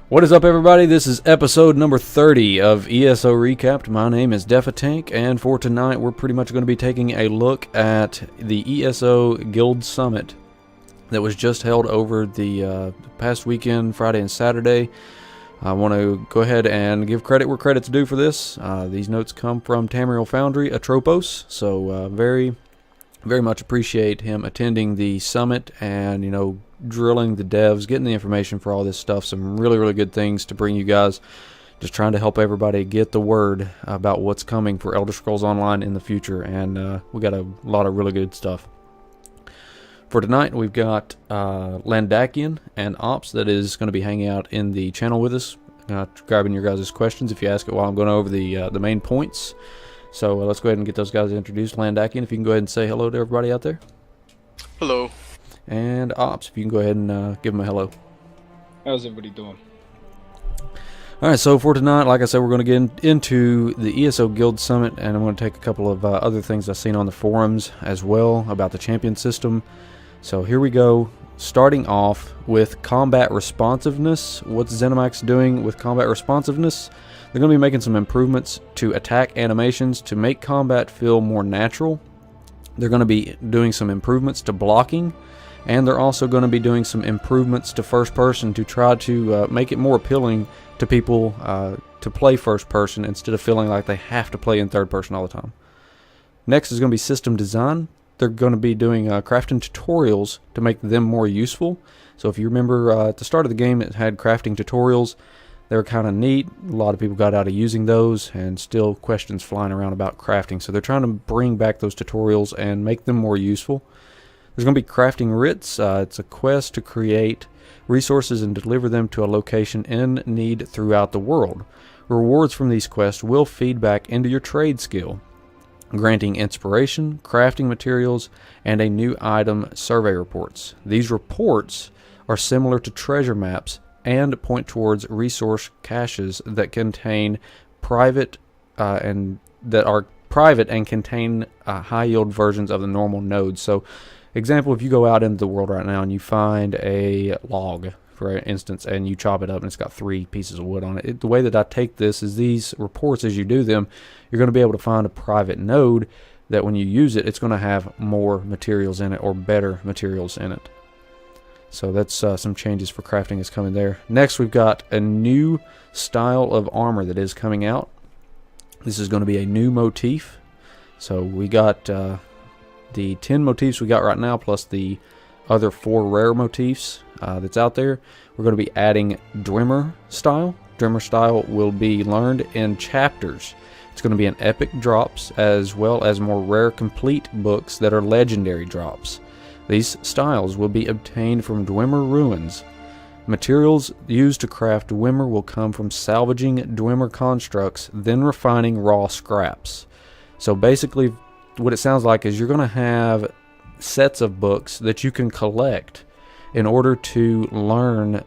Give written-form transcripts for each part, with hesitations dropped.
What is up, everybody? This is episode number 30 of ESO Recapped. My name is Defatank, and for tonight we're pretty much going to be taking a look at the ESO Guild Summit that was just held over the past weekend, Friday and Saturday. I want to go ahead and give credit where credit's due for this. These notes come from Tamriel Foundry, Atropos, so very much appreciate him attending the summit and, drilling the devs, getting the information for all this stuff. Some really good things to bring you guys. Just trying to help everybody get the word about what's coming for Elder Scrolls Online in the future, and we got a lot of really good stuff. For tonight, we've got Landakian and Ops that is going to be hanging out in the channel with us, grabbing your guys' questions if you ask it while I'm going over the main points. So let's go ahead and get those guys introduced. Landakian, if you can go ahead and say hello to everybody out there. Hello. And Ops, if you can go ahead and give them a hello. How's everybody doing? Alright, so for tonight, like I said, we're going to get into the ESO Guild Summit, and I'm going to take a couple of other things I've seen on the forums as well about the champion system. So here we go, starting off with combat responsiveness. What's ZeniMax doing with combat responsiveness? They're going to be making some improvements to attack animations to make combat feel more natural. They're going to be doing some improvements to blocking, and they're also going to be doing some improvements to first person to try to make it more appealing to people to play first person instead of feeling like they have to play in third person all the time. Next is going to be system design. They're going to be doing crafting tutorials to make them more useful. So if you remember at the start of the game, it had crafting tutorials. They were kind of neat. A lot of people got out of using those, and still questions flying around about crafting. So they're trying to bring back those tutorials and make them more useful. There's going to be crafting writs. It's a quest to create resources and deliver them to a location in need throughout the world. Rewards from these quests will feed back into your trade skill, granting inspiration, crafting materials, and a new item survey reports. These reports are similar to treasure maps and point towards resource caches that contain private and contain high yield versions of the normal nodes. So, example, if you go out into the world right now and you find a log, for instance, and you chop it up and it's got 3 pieces of wood on it, the way that I take this is these reports, as you do them, you're going to be able to find a private node that when you use it, it's going to have more materials in it or better materials in it. So that's some changes for crafting is coming there. Next, we've got a new style of armor that is coming out. This is going to be a new motif. So we got the 10 motifs we got right now, plus the other 4 rare motifs that's out there. We're going to be adding Dwemer style. Dwemer style will be learned in chapters. It's going to be in epic drops as well as more rare complete books that are legendary drops. These styles will be obtained from Dwemer ruins. Materials used to craft Dwemer will come from salvaging Dwemer constructs, then refining raw scraps. So basically, what it sounds like is you're going to have sets of books that you can collect in order to learn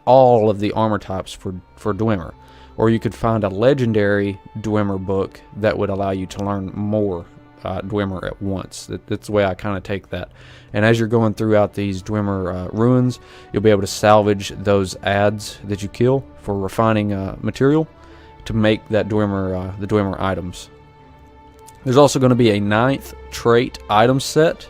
all of the armor types for Dwemer. Or you could find a legendary Dwemer book that would allow you to learn more Dwemer at once. That's the way I kind of take that. And as you're going throughout these Dwemer ruins, you'll be able to salvage those adds that you kill for refining material to make that the Dwemer items. There's also going to be a 9th trait item set.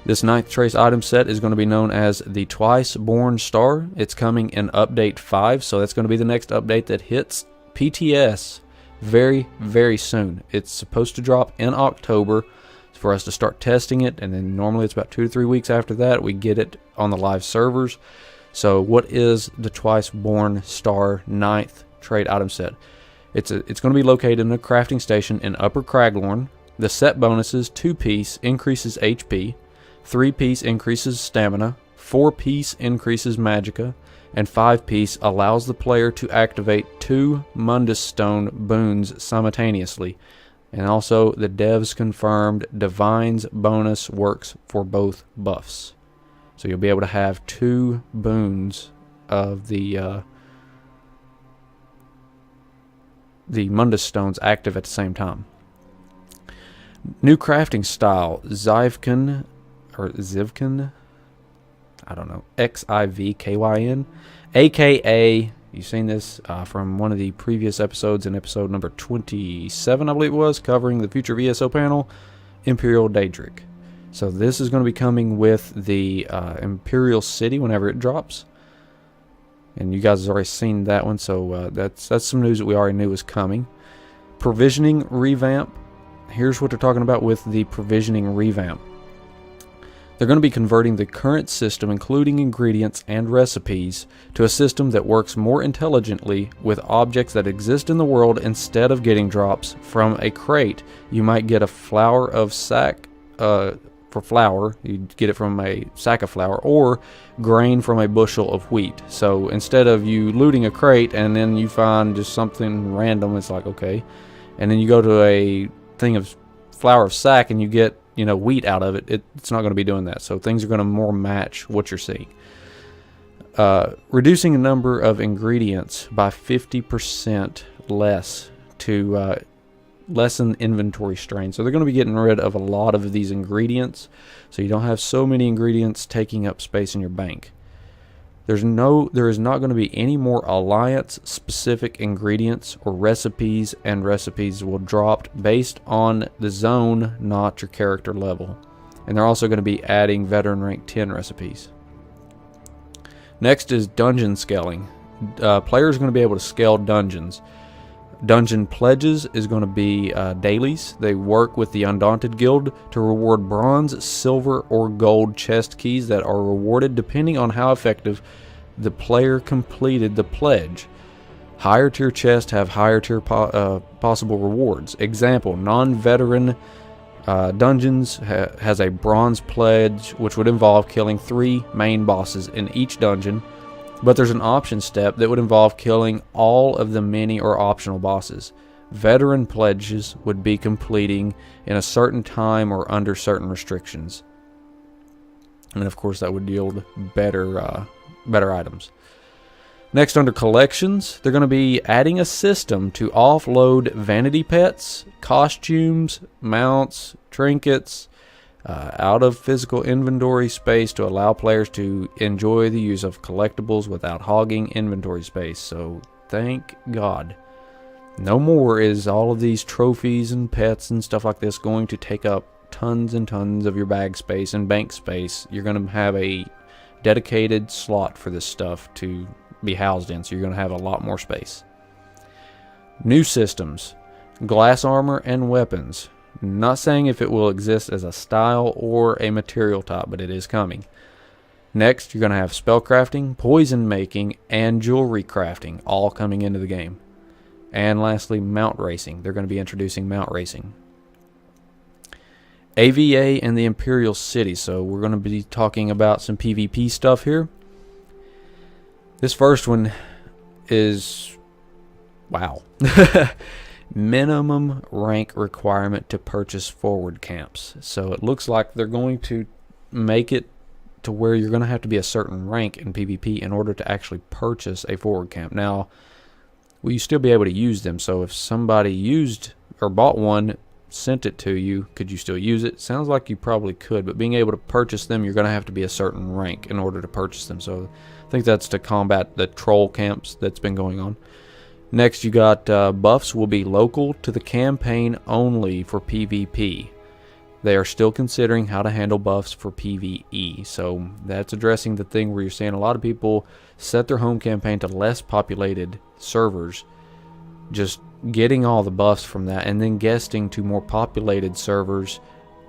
This 9th trait item set is going to be known as the Twice Born Star. It's coming in update 5, so that's going to be the next update that hits PTS very soon. It's supposed to drop in October for us to start testing it, and then normally it's about 2 to 3 weeks after that we get it on the live servers. So what is the Twice Born Star 9th trait item set? It's going to be located in a crafting station in Upper Craglorn. The set bonuses: 2-piece increases HP, 3-piece increases stamina, 4-piece increases magicka, and 5-piece allows the player to activate 2 Mundus Stone boons simultaneously. And also, the devs confirmed Divine's bonus works for both buffs. So you'll be able to have 2 boons of the Mundus Stones active at the same time. New crafting style, Zivkin, I don't know, Xivkyn, aka You've seen this from one of the previous episodes in episode number 27, I believe it was, covering the future of ESO Panel, Imperial Daedric. So this is going to be coming with the Imperial City whenever it drops. And you guys have already seen that one, so that's some news that we already knew was coming. Provisioning revamp. Here's what they're talking about with the provisioning revamp. They're going to be converting the current system, including ingredients and recipes, to a system that works more intelligently with objects that exist in the world. Instead of getting drops from a crate, you might get a flour of sack for flour. You get it from a sack of flour, or grain from a bushel of wheat. So instead of you looting a crate and then you find just something random, it's like, okay, and then you go to a thing of flour of sack and you get wheat out of it, it's not going to be doing that. So things are going to more match what you're seeing. Reducing the number of ingredients by 50% less to lessen inventory strain. So they're going to be getting rid of a lot of these ingredients, so you don't have so many ingredients taking up space in your bank. There is not going to be any more alliance-specific ingredients or recipes, and recipes will drop based on the zone, not your character level. And they're also going to be adding veteran rank 10 recipes. Next is dungeon scaling. Players are going to be able to scale dungeons. Dungeon pledges is going to be dailies. They work with the Undaunted Guild to reward bronze, silver, or gold chest keys that are rewarded depending on how effective the player completed the pledge. Higher tier chests have higher tier possible rewards. Example, non-veteran dungeons has a bronze pledge, which would involve killing 3 main bosses in each dungeon. But there's an option step that would involve killing all of the mini or optional bosses. Veteran pledges would be completing in a certain time or under certain restrictions. And of course that would yield better items. Next, under collections, they're going to be adding a system to offload vanity pets, costumes, mounts, trinkets, out of physical inventory space to allow players to enjoy the use of collectibles without hogging inventory space. So thank God. No more is all of these trophies and pets and stuff like this going to take up tons and tons of your bag space and bank space. You're going to have a dedicated slot for this stuff to be housed in, so you're going to have a lot more space. New systems, glass armor and weapons. Not saying if it will exist as a style or a material type, but it is coming. Next, you're going to have spellcrafting, poison making, and jewelry crafting all coming into the game. And lastly, mount racing. They're going to be introducing mount racing. AVA and the Imperial City. So we're going to be talking about some PvP stuff here. This first one is, wow. Minimum rank requirement to purchase forward camps. So it looks like they're going to make it to where you're going to have to be a certain rank in PvP in order to actually purchase a forward camp. Now, will you still be able to use them? So if somebody used or bought one, sent it to you, could you still use it? Sounds like you probably could, but being able to purchase them, you're going to have to be a certain rank in order to purchase them. So I think that's to combat the troll camps that's been going on. Next, you got buffs will be local to the campaign only for PvP. They are still considering how to handle buffs for PvE. So that's addressing the thing where you're seeing a lot of people set their home campaign to less populated servers, just getting all the buffs from that, and then guesting to more populated servers,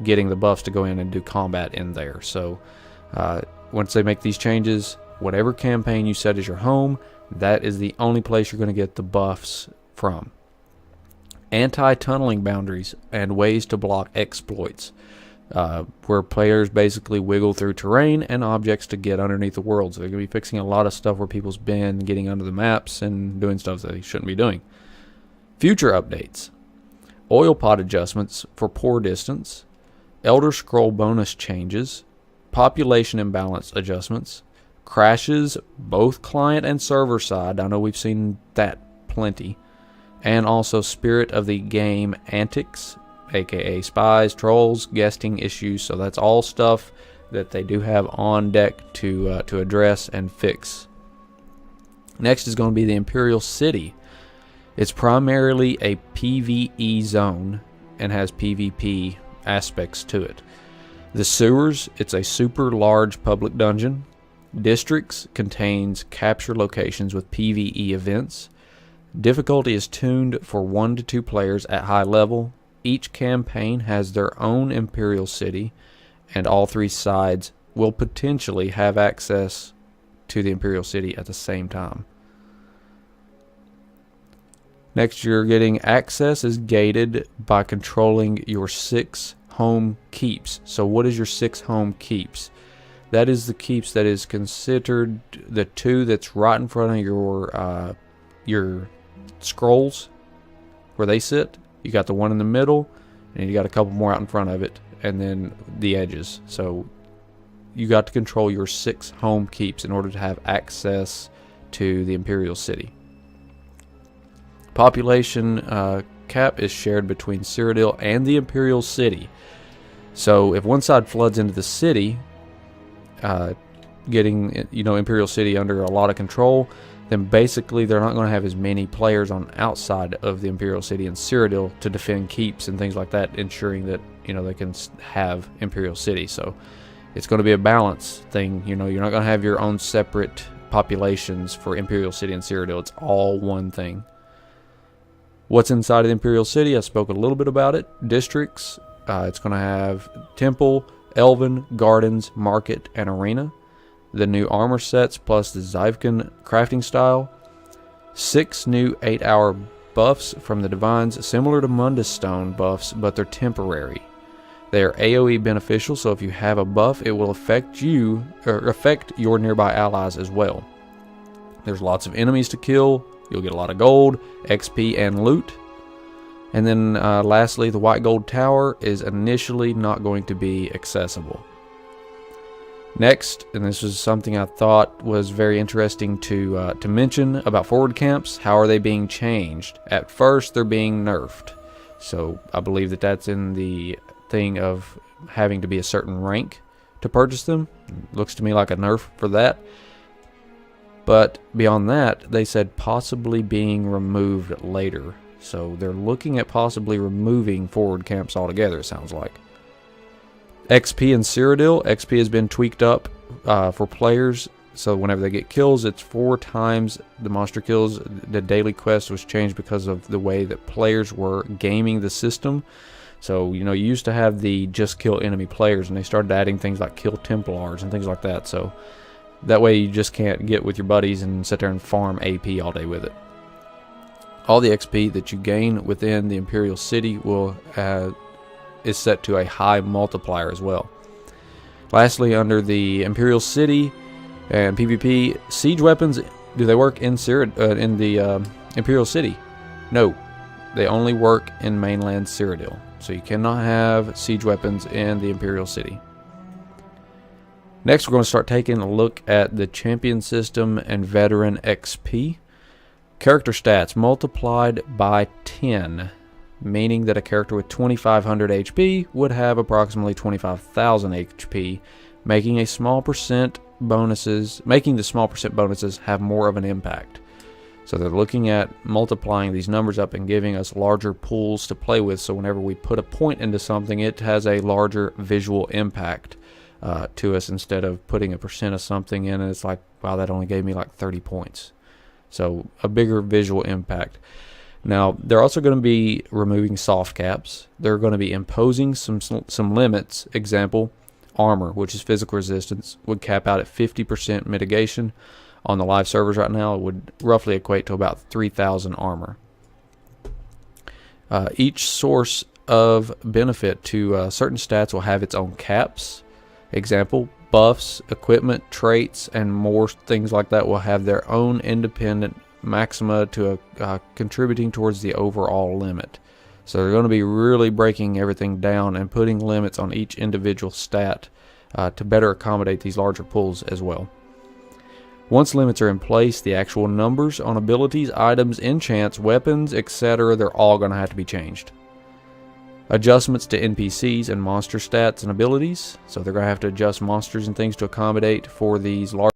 getting the buffs to go in and do combat in there. So once they make these changes, whatever campaign you set as your home, that is the only place you're going to get the buffs from. Anti-tunneling boundaries and ways to block exploits, where players basically wiggle through terrain and objects to get underneath the world. So they're going to be fixing a lot of stuff where people's been getting under the maps and doing stuff that they shouldn't be doing. Future updates. Oil pot adjustments for poor distance. Elder Scroll bonus changes. Population imbalance adjustments. Crashes, both client and server side. I know we've seen that plenty. And also Spirit of the Game antics, aka spies, trolls, guesting issues. So that's all stuff that they do have on deck to address and fix. Next is going to be the Imperial City. It's primarily a PvE zone and has PvP aspects to it. The sewers, it's a super large public dungeon. Districts contains capture locations with PvE events. Difficulty is tuned for 1 to 2 players at high level. Each campaign has their own Imperial City, and all 3 sides will potentially have access to the Imperial City at the same time. Next, you're getting access is gated by controlling your 6 home keeps. So what is your 6 home keeps? That is the keeps that is considered the 2 that's right in front of your scrolls where they sit. You got the one in the middle, and you got a couple more out in front of it, and then the edges. So you got to control your 6 home keeps in order to have access to the Imperial City. Population cap is shared between Cyrodiil and the Imperial City. So if one side floods into the city, getting Imperial City under a lot of control, then basically they're not going to have as many players on outside of the Imperial City and Cyrodiil to defend keeps and things like that, ensuring that they can have Imperial City. So it's going to be a balance thing. You're not going to have your own separate populations for Imperial City and Cyrodiil. It's all one thing. What's inside of the Imperial City? I spoke a little bit about it. Districts. It's going to have Temple, Elven, Gardens, Market, and Arena. The new armor sets plus the Zyvkin crafting style. 6 new 8-hour buffs from the Divines, similar to Mundus Stone buffs, but they're temporary. They are AoE beneficial, so if you have a buff, it will affect you or affect your nearby allies as well. There's lots of enemies to kill. You'll get a lot of gold, XP, and loot. And then lastly, the White Gold Tower is initially not going to be accessible. Next, and this was something I thought was very interesting to mention about forward camps. How are they being changed? At first, they're being nerfed. So I believe that that's in the thing of having to be a certain rank to purchase them. Looks to me like a nerf for that. But beyond that, they said possibly being removed later. So they're looking at possibly removing forward camps altogether, it sounds like. XP in Cyrodiil. XP has been tweaked up for players. So whenever they get kills, it's 4 times the monster kills. The daily quest was changed because of the way that players were gaming the system. So, you used to have the just kill enemy players, and they started adding things like kill Templars and things like that. So that way you just can't get with your buddies and sit there and farm AP all day with it. All the XP that you gain within the Imperial City is set to a high multiplier as well. Lastly, under the Imperial City and PvP, siege weapons, do they work in the Imperial City? No, they only work in mainland Cyrodiil. So you cannot have siege weapons in the Imperial City. Next, we're going to start taking a look at the champion system and veteran XP. Character stats multiplied by 10, meaning that a character with 2,500 HP would have approximately 25,000 HP, making the small percent bonuses have more of an impact. So they're looking at multiplying these numbers up and giving us larger pools to play with, so whenever we put a point into something, it has a larger visual impact to us, instead of putting a percent of something in and it's like, wow, that only gave me like 30 points. So a bigger visual impact. Now, they're also going to be removing soft caps. They're going to be imposing some limits. Example, armor, which is physical resistance, would cap out at 50% mitigation. On the live servers right now, it would roughly equate to about 3,000 armor. Each source of benefit to certain stats will have its own caps. Example, buffs, equipment, traits, and more things like that will have their own independent maxima to contributing towards the overall limit. So they're going to be really breaking everything down and putting limits on each individual stat to better accommodate these larger pools as well. Once limits are in place, the actual numbers on abilities, items, enchants, weapons, etc., they're all going to have to be changed. Adjustments to NPCs and monster stats and abilities. So they're going to have to adjust monsters and things to accommodate for these large